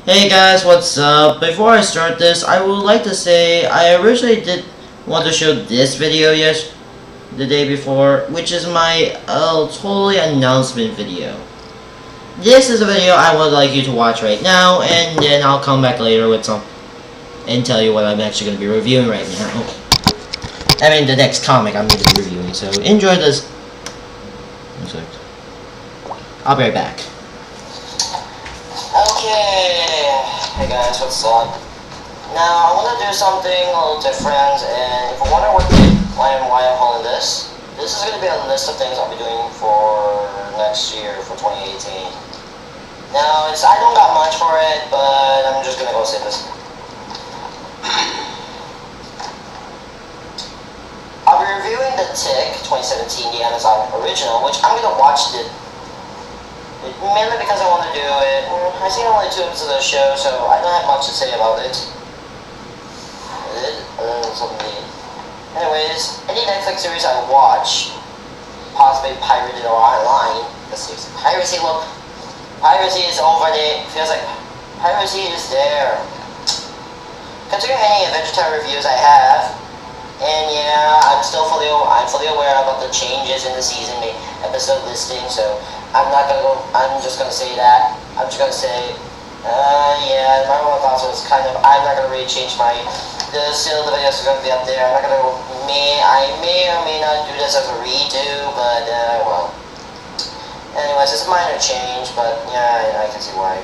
Hey guys, what's up? Before I start this, I would like to say I originally did want to show this video the day before, which is my totally announcement video. This is a video I would like you to watch right now, and then I'll come back later with some and tell you what I'm actually going to be reviewing right now. I mean, the next comic I'm going to be reviewing, so enjoy this. I'll be right back. Okay, hey guys, what's up? Now, I want to do something a little different, and if you wonder why I'm holding this is going to be a list of things I'll be doing for next year, for 2018. Now, I don't got much for it, but I'm just going to go say this. I'll be reviewing The Tick 2017, the Amazon original, which I'm going to watch mainly because I want to do it. I've seen only 2 episodes of the show, so I don't have much to say about it. Anyways, any Netflix series I watch, possibly pirated or online, piracy is over there. Feels like piracy is there. Considering any vegetarian reviews I have, and yeah, I'm fully aware about the changes in the season episode listing, so I'm just gonna say that. I'm just gonna say, yeah, my own thoughts was I'm not gonna really change still the videos are gonna be up there. I may or may not do this as a redo, but, well. Anyways, it's a minor change, but yeah, I can see why.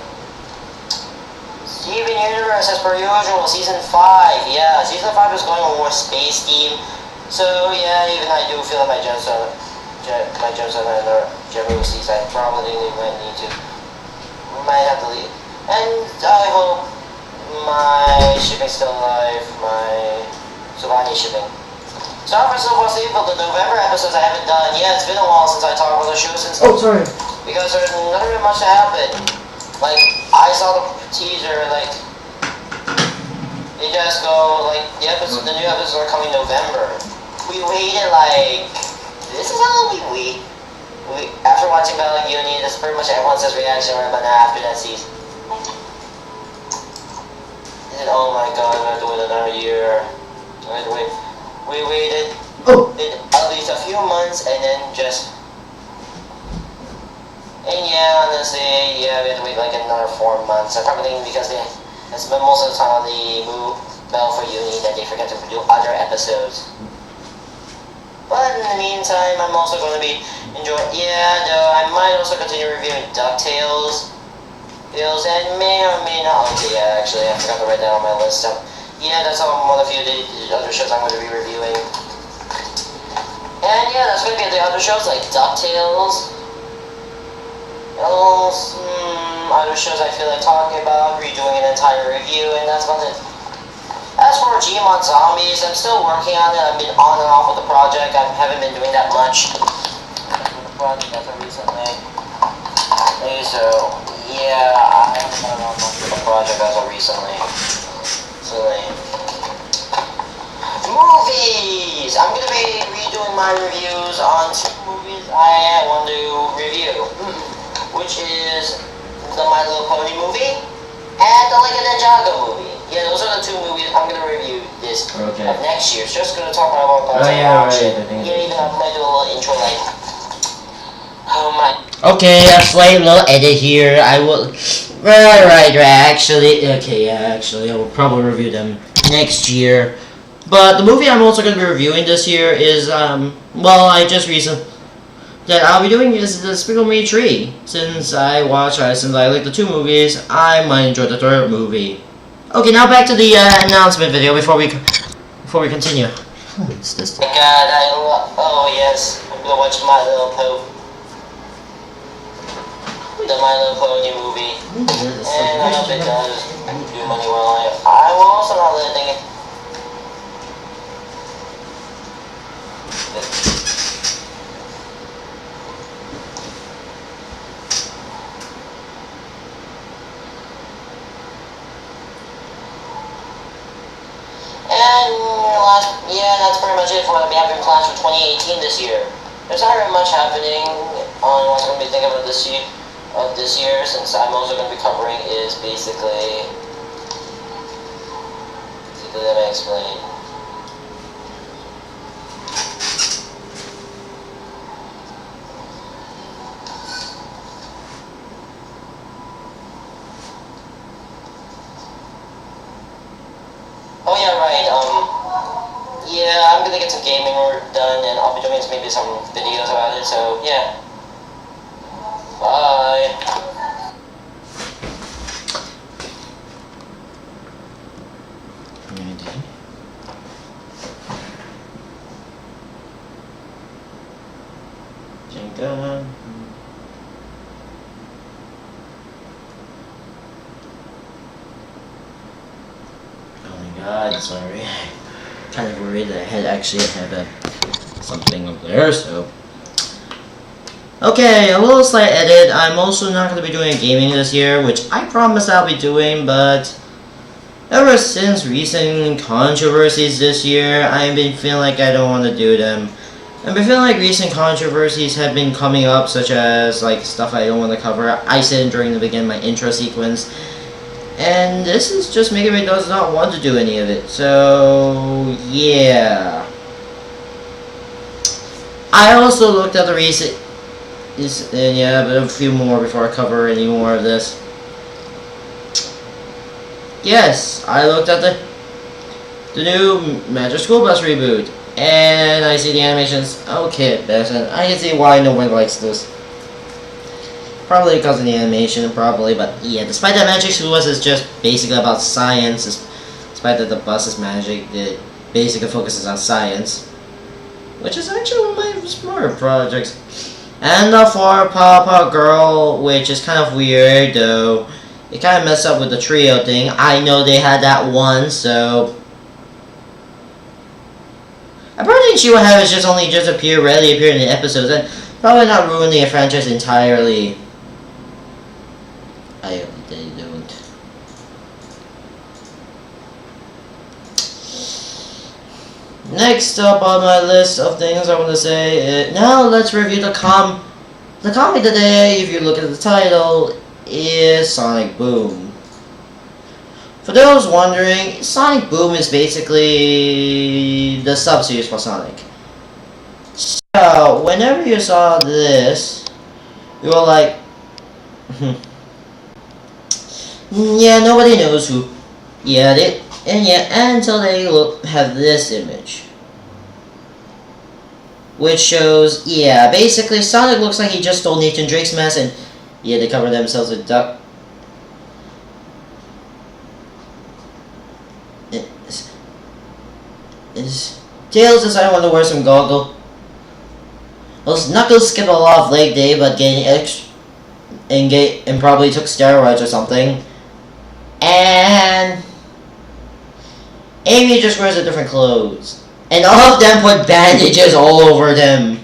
Steven Universe, as per usual, Season 5. Yeah, Season 5 is going on more space theme. So, yeah, even I do feel like my Gemstone and Jerusalem, I probably might have to leave. And I hope my shipping's still alive, my Sovani shipping. Sorry for so far, the November episodes I haven't done. Yeah, it's been a while since I talked about the show Sorry. Because there's not really much to happen. Like, I saw the teaser, like, they just go, like, the new episodes are coming November. We waited, like, this is how we wait. After watching Battle of Uni, that's pretty much everyone says reaction right after that season. And oh my god, we have to wait another year. We waited at least a few months and then yeah, honestly, yeah, we had to wait like another 4 months. I probably think because they spent most of the time on the Battle for Uni that they forget to do other episodes. But in the meantime, I'm also going to be I might also continue reviewing DuckTales. And may or may not. Okay, yeah, actually, I forgot to write that on my list. Yeah, that's one of the few other shows I'm going to be reviewing. And yeah, that's going to be the other shows like DuckTales. Other shows I feel like talking about, redoing an entire review, and that's about it. As for Gmon Zombies, I'm still working on it. I've been on and off with the project. I haven't been doing that much. So, yeah, I haven't been on much with the project as of recently. So, movies! I'm going to be redoing my reviews on 2 movies I want to review, which is the My Little Pony movie and the Like a Ninjago movie. Yeah, those are the 2 movies I'm gonna review this of next year. So just gonna talk about even I might do a little intro like, oh my. Okay, a slight little edit here. I will. Right. Actually, I will probably review them next year. But the movie I'm also gonna be reviewing this year is that I'll be doing is the Despicable Me 3. Since I like the 2 movies, I might enjoy the 3rd movie. Okay, now back to the announcement video before we continue. What's this? God, oh yes, I'm gonna watch My Little Pony movie, and I hope it does do money well. I will also not let it think it. And that's pretty much it for what we have in plans for 2018 this year. There's not really much happening on what I'm going to be thinking about this year. of this year, since I'm also going to be covering, is basically, let me explain. Oh yeah, right, yeah, I'm gonna get some gaming work done, and I'll be doing maybe some videos about it, so yeah. Bye. Jenga. Oh my god, sorry. Kind of worried that I had something up there, so. Okay, a little slight edit. I'm also not going to be doing gaming this year, which I promise I'll be doing, but ever since recent controversies this year, I've been feeling like I don't want to do them. I've been feeling like recent controversies have been coming up, such as like stuff I don't want to cover. I said during the beginning my intro sequence, and this is just making me does not want to do any of it. So yeah. I also looked at the recent. Yeah, but a few more before I cover any more of this. Yes, I looked at the new Magic School Bus reboot, and I see the animations. Okay, Benson, I can see why no one likes this. Probably because of the animation, probably, but yeah, despite that Magic School Bus is just basically about science, despite that the bus is magic, the basic focuses on science, which is actually one of my smarter projects. And the For Papa Girl, which is kind of weird, though. It kind of messed up with the trio thing. I know they had that one, so I probably think she would have it just only just rarely appear in the episodes, and probably not ruining the franchise entirely. I hope they don't. Next up on my list of things I want to say, now let's review the comic today. If you look at the title, is Sonic Boom. For those wondering, Sonic Boom is basically the sub-series for Sonic. So, whenever you saw this, you were like, yeah, nobody knows who. Yeah, until they have this image, which shows, yeah, basically Sonic looks like he just stole Nathan Drake's mask, and yeah, they cover themselves with duck. Tails decided to wear some goggles. Well, Knuckles skipped a lot of leg day, but and probably took steroids or something. And Amy just wears a different clothes. And all of them put bandages all over them.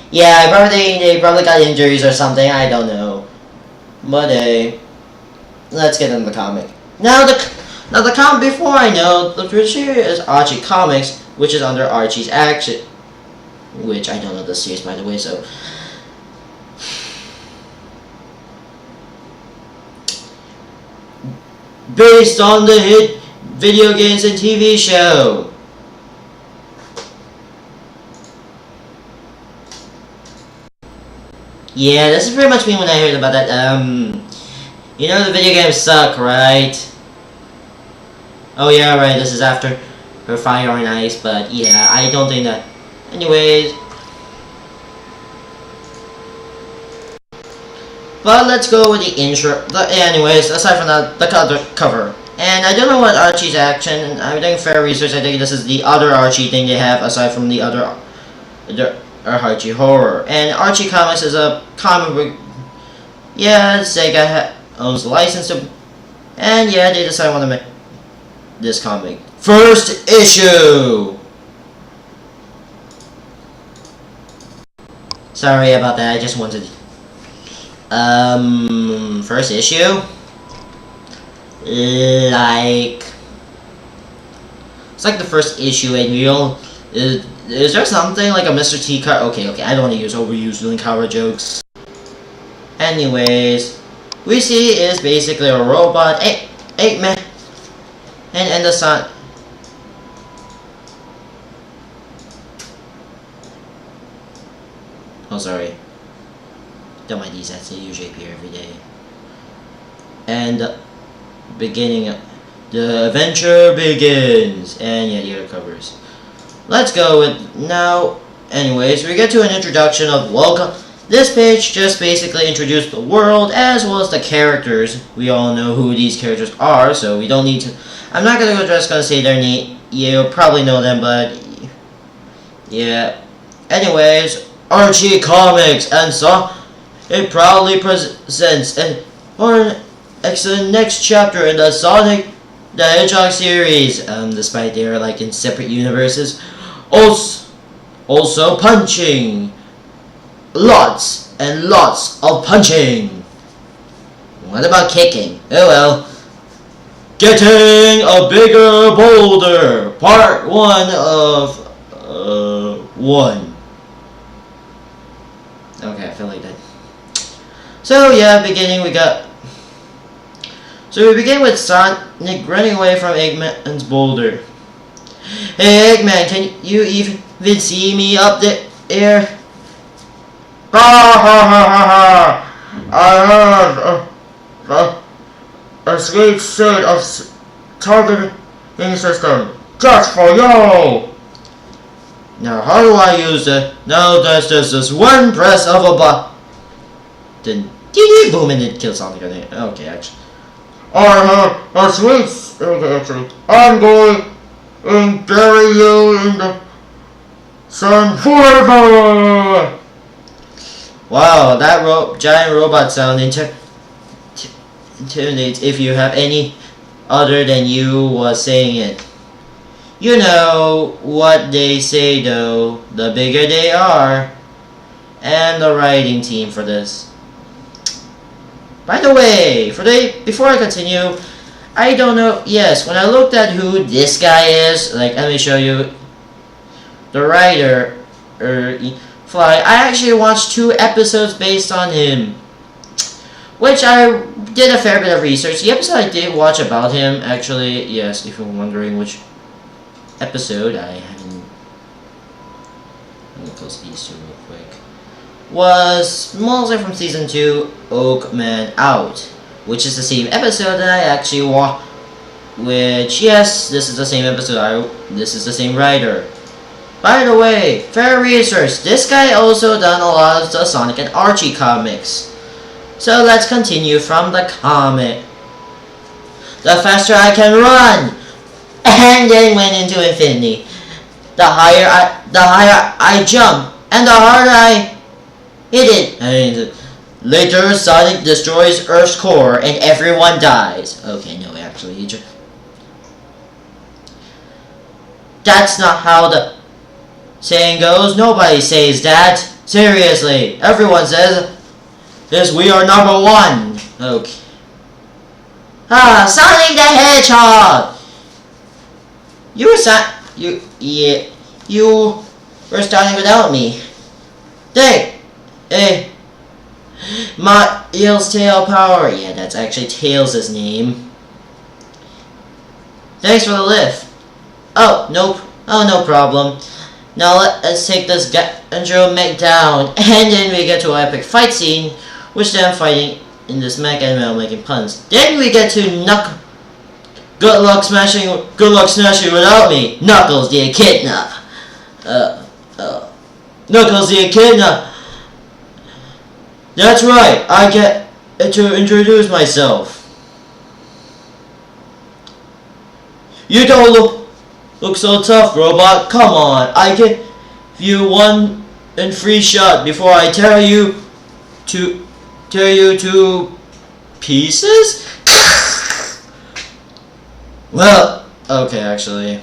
Yeah, they probably got injuries or something, I don't know. But hey, let's get into the comic. Now the comic, before I know, the producer is Archie Comics, which is under Archie's Action. Which I don't know the series, by the way, so. Based on the hit video games and TV show. Yeah, this is pretty much me when I heard about that. You know the video games suck, right? Oh yeah, right, this is after her Fire and Ice, but yeah, I don't think that. Anyways. But let's go with the intro. Anyways, aside from that, the cover. And I don't know what Archie's Action, I'm doing fair research, I think this is the other Archie thing they have, aside from the other Archie Horror. And Archie Comics is a comic book. Yeah, Sega owns the license to. And yeah, they decided to make this comic. First issue! Sorry about that, I just wanted. First issue? Like. It's like the first issue, and you don't. Is there something like a Mr. T cut? Okay, I don't want to overuse Link Howard jokes. Anyways, we see is basically a robot, Eggman, and the sun. Oh, sorry. Don't mind these, that's usually appear every day. And beginning, the adventure begins, and yeah, the other covers. Let's go with now. Anyways, we get to an introduction of welcome. This page just basically introduced the world as well as the characters. We all know who these characters are, so we don't need to. I'm not just gonna say their name. You'll probably know them, but yeah. Anyways, Archie Comics and so it proudly presents an excellent next chapter in the Sonic the Hedgehog series. Despite they are like in separate universes, also punching. Lots and lots of punching. What about kicking? Oh well. Getting a bigger boulder. Part 1 of 1. Okay, I feel like that. So yeah, beginning we got. So we begin with Sonic running away from Eggman's boulder. Hey Eggman, can you even see me up there? Ha ha ha ha ha! I have a sweet set of targeting system just for you! Now how do I use it? Now there's just this one press of a button. Boom, and it kills Sonic. Okay, actually. I have a sweet... Okay, actually. I'm going to bury you in the sun forever! Wow, that giant robot sound intimidates if you have any other than you was saying it. You know what they say though, the bigger they are. And the writing team for this. By the way, before I continue, I don't know, yes, when I looked at who this guy is, like let me show you the writer, Fly, I actually watched 2 episodes based on him, which I did a fair bit of research. The episode I did watch about him, actually, yes, if you're wondering which episode, I haven't. Let me close these 2 real quick. Was mostly from season 2, Oakman Out, which is the same episode that I actually watched. Which, yes, this is the same episode. This is the same writer. By the way, fair research, this guy also done a lot of the Sonic and Archie comics. So let's continue from the comic. The faster I can run, and then went into infinity. The higher I jump, and the harder I hit it. Later, Sonic destroys Earth's core, and everyone dies. Okay, no, actually, he just. That's not how the saying goes. Nobody says that. Seriously, everyone says this. We are number 1. Okay. Sonic the Hedgehog. You were starting without me. My Tails Tail Power. Yeah, that's actually Tails' name. Thanks for the lift. Oh, nope. Oh, no problem. Now let's take this Andrew mech down, and then we get to an epic fight scene, which then fighting in this mech and making puns. Then we get to Good luck smashing without me, Knuckles the Echidna. Knuckles the Echidna. That's right. I get to introduce myself. You don't look so tough, robot. Come on, I give you one and free shot before I tear you to pieces. Well, okay, actually.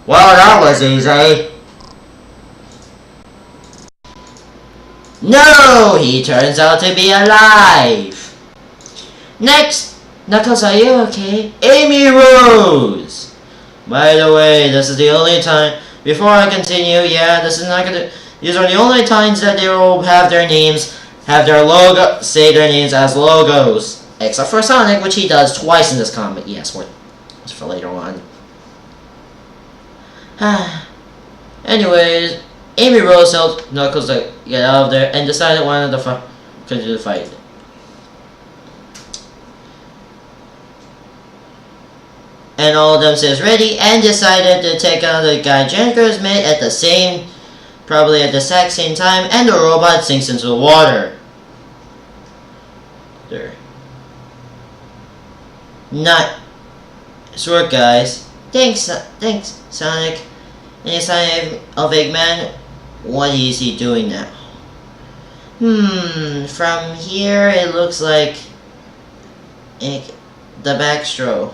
Well, that was easy. No, he turns out to be alive. Next, Knuckles, are you okay? Amy Rose! By the way, this is the only time, before I continue, yeah, this is not gonna, These are the only times that they will have their names, have their logo, say their names as logos. Except for Sonic, which he does twice in this comic. Yes, for later on. Anyways, Amy Rose helped Knuckles to get out of there and decided wanted to continue the fight. And all of them says ready and decided to take out the guy Jennifer's made at the same, probably at the exact same time, and the robot sinks into the water. There. Nice work, guys. Thanks, Sonic. Any sign of Eggman? What is he doing now? From here it looks like the backstroke.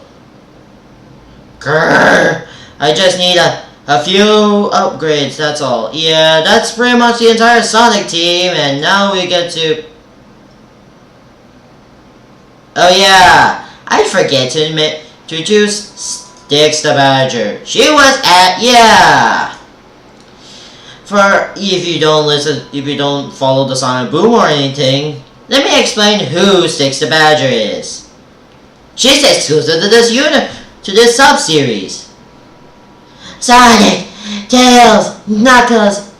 Grrr! I just need a few upgrades, that's all. Yeah, that's pretty much the entire Sonic team, and now we get to... Oh yeah, I forget to introduce Styx the Badger. She was at... Yeah! For if you don't follow the Sonic Boom or anything, let me explain who Styx the Badger is. She's exclusive to this sub-series. Sonic, Tails, Knuckles,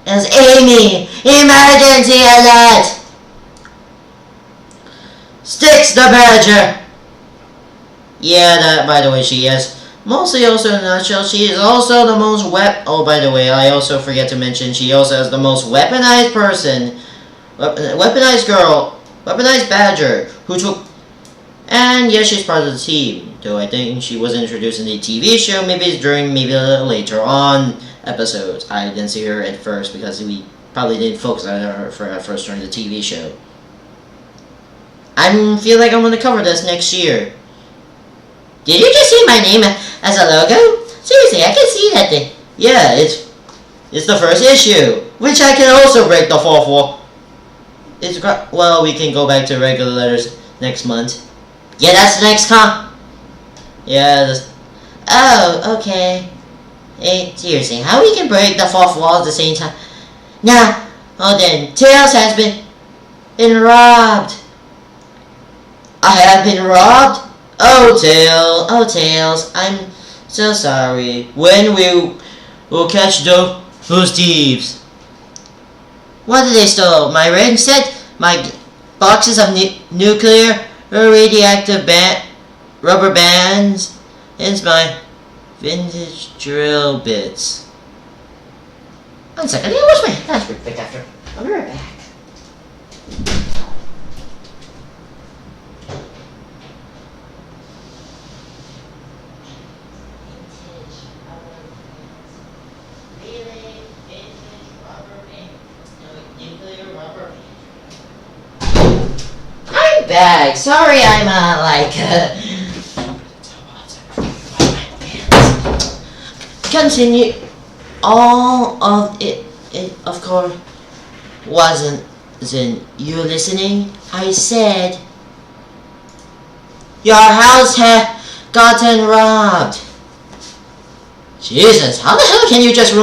and Amy, emergency alert! Styx the Badger! Yeah, that, by the way, she is. Mostly also in a nutshell, she is also the most oh, by the way, I also forget to mention, she also is the most weaponized person, weaponized girl, weaponized Badger, who took, and yes, she's part of the team, though I think she was introduced in the TV show, maybe a little later on episodes. I didn't see her at first because we probably didn't focus on her at first during the TV show. I feel like I'm going to cover this next year. Did you just see my name as a logo? Seriously, I can see that thing. Yeah, it's the first issue, which I can also break the fourth wall. Well, we can go back to regular letters next month. Yeah, that's the next Yeah, oh, okay. Hey, seriously, how we can break the fourth wall at the same time? Nah, oh then, Tails has been robbed. I have been robbed? Oh, Tails, I'm so sorry. When we'll catch those thieves? What did they steal? My ring set? My boxes of nuclear or radioactive rubber bands? It's my vintage drill bits. 1 second, yeah, where's my hands quick after? I'll be right back. Bag. Sorry, I'm continue. All of it of course wasn't you listening? I said your house had gotten robbed. Jesus, how the hell can you just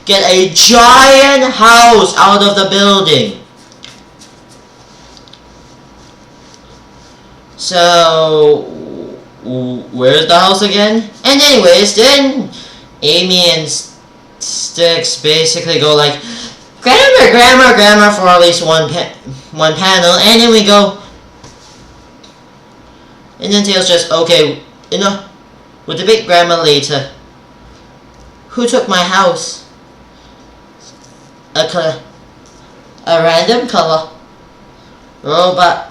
get a giant house out of the building? So, where's the house again? And anyways, then Amy and Styx basically go like, grammar for at least one panel, and then we go, and then Tails just, okay, with the big grammar later. Who took my house? A random color. Robot.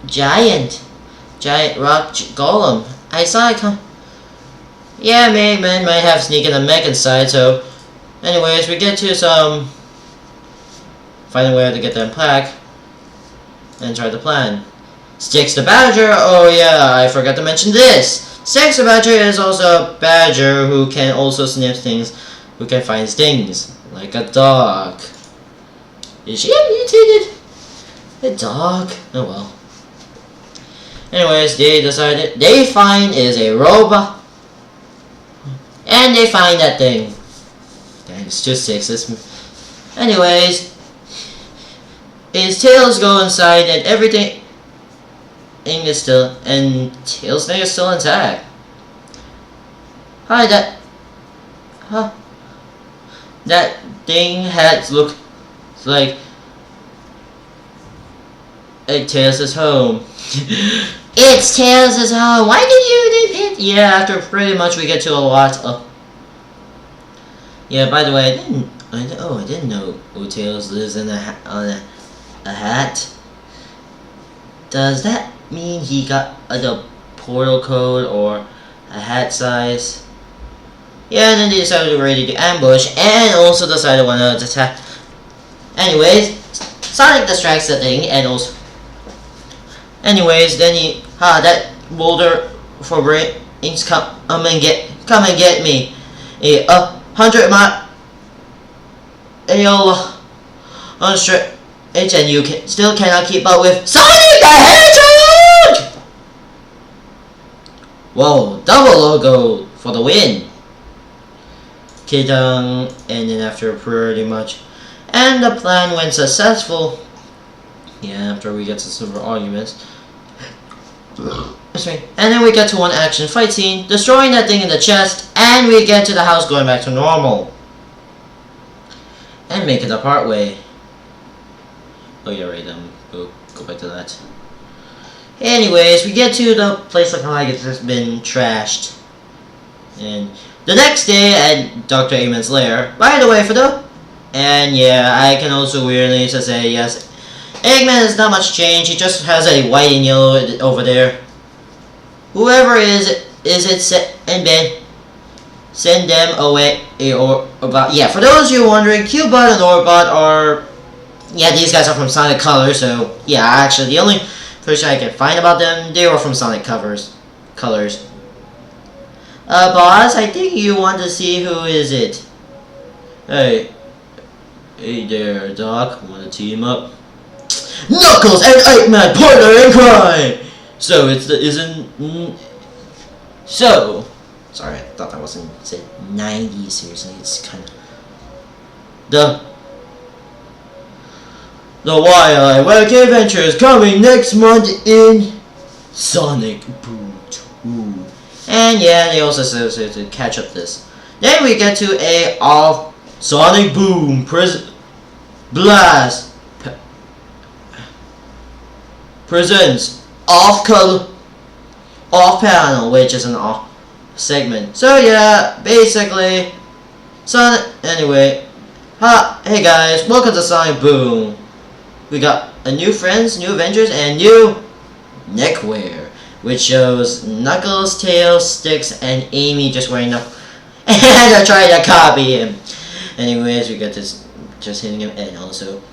Giant rock golem. I saw it come. Yeah, man might have sneaking a mech inside, so... Anyways, we get to find a way to get that plaque. And try the plan. Styx the Badger, oh yeah, I forgot to mention this. Styx the Badger is also a badger who can also sniff things, who can find things. Like a dog. Is she mutated? A dog? Oh well. Anyways, they find is a robot, and they find that thing. Thanks to Styx's Anyways, his Tails go inside and everything is still, and Tails' thing is still intact. Hi, that thing looks like Tails' home. It's Tails' home. Why did you hit? Yeah, after pretty much we get to a lot of. Yeah, by the way, I didn't know Tails lives in on a hat. Does that mean he got the portal code or a hat size? Yeah, and then they decided to ready to ambush and also decided to attack. Anyways, Sonic distracts the thing and also. Anyways, then that boulder for brains come and get me. 100 on straight, and you still cannot keep up with Sonic the Hedgehog. Whoa, double logo for the win. Kidang, and then after pretty much, and the plan went successful. Yeah, after we get to silver arguments. And then we get to one action fight scene, destroying that thing in the chest, and we get to the house going back to normal. And make it a part way. Oh yeah, right, go back to that. Anyways, we get to the place looking like it's just been trashed. And the next day at Dr. Eggman's lair, by the way, and yeah, I can also weirdly just say yes, Eggman is not much change. He just has a white and yellow over there. Whoever is it and Ben, send them away or about. Yeah, for those of you wondering, Cubot and Orbot are, yeah, these guys are from Sonic Colors. So yeah, actually the only person I can find about them, they were from Sonic Colors. Boss, I think you want to see who is it. Hey there, Doc. Want to team up? Knuckles and Eggman, partner in crime! So, So, sorry, I thought that wasn't said 90, seriously, it's kind of. The Wildlife Wacky Adventure is coming next month in Sonic Boom 2. And yeah, they also said to catch up this. Then we get to a Sonic Boom Blast presents off panel, which is an off segment. So yeah, basically, anyway, hey guys, welcome to Sonic Boom. We got a new friends, new Avengers, and new neckwear, which shows Knuckles, Tails, Sticks, and Amy just wearing them. And I tried to copy him. Anyways, we got this just hitting him, and also.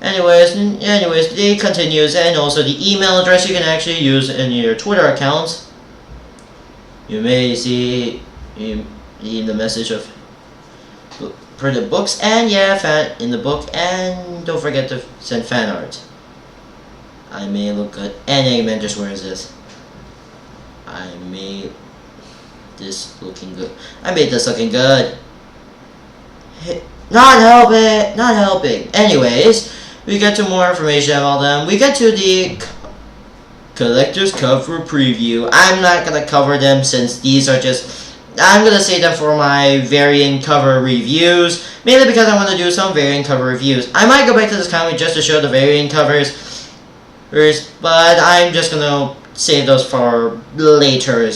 Anyways, the day continues, and also the email address you can actually use in your Twitter accounts. You may see in the message of printed books, and yeah, in the book, and don't forget to send fan art. I may look good, and Eggman just wears this. I made this looking good. Not helping. Anyways, we get to more information about them. We get to the collector's cover preview. I'm not gonna cover them since these are just. I'm gonna save them for my variant cover reviews, mainly because I want to do some variant cover reviews. I might go back to this comic just to show the variant covers, but I'm just gonna save those for later.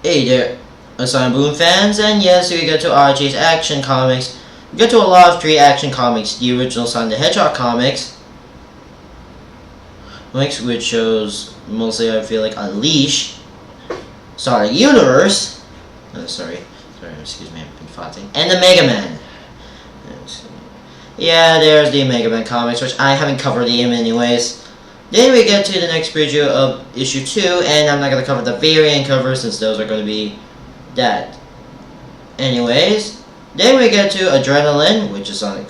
Hey there, Sonic Boom fans, and yes, we get to Archie's Action Comics. We get to a lot of 3 Action Comics, the original Sonic the Hedgehog comics, which shows mostly, I feel like, Unleash, Sonic Universe, sorry, excuse me, I've been fighting, and the Mega Man. Yeah, there's the Mega Man comics, which I haven't covered them anyways. Then we get to the next preview of issue 2, and I'm not going to cover the variant covers since those are going to be that. Anyways, then we get to Adrenaline, which is Sonic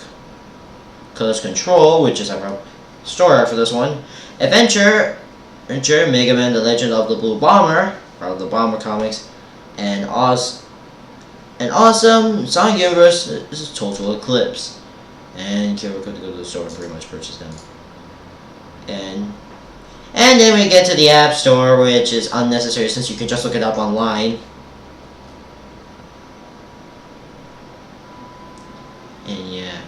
Colors Control, which is our story for this one. Adventure, Mega Man, The Legend of the Blue Bomber, part of the Bomber comics, and an awesome Sonic Universe is Total Eclipse. And here we're going to go to the store and pretty much purchase them. And then we get to the App Store, which is unnecessary since you can just look it up online. And yeah.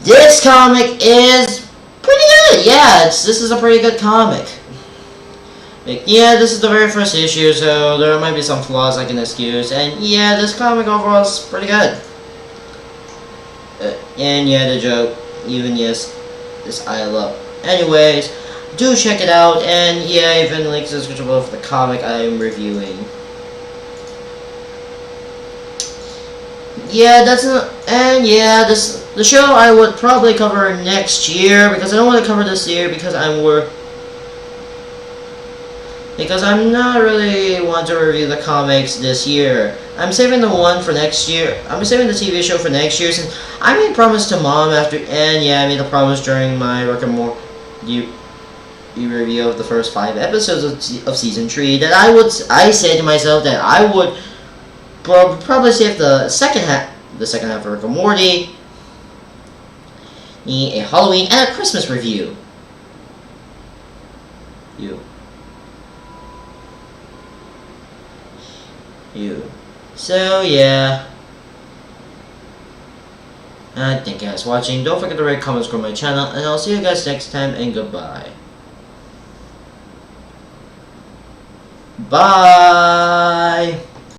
This comic is pretty good. Yeah, this is a pretty good comic. Like, yeah, this is the very first issue, so there might be some flaws I can excuse. And yeah, this comic overall is pretty good. And yeah, the joke, even yes, this I love. Anyways, do check it out, and yeah, even links in the description below for the comic I am reviewing. Yeah, the show I would probably cover next year, because I don't want to cover this year because I'm not really want to review the comics this year. I'm saving the one for next year. I'm saving the TV show for next year since I made a promise to Mom I made a promise during my Rick and Morty review of the first 5 episodes of season 3 that I said to myself that I would probably save the second half of Rick and Morty, a Halloween and a Christmas review. So yeah. Thank you guys for watching. Don't forget to rate, comment, subscribe my channel, and I'll see you guys next time, and goodbye. Bye.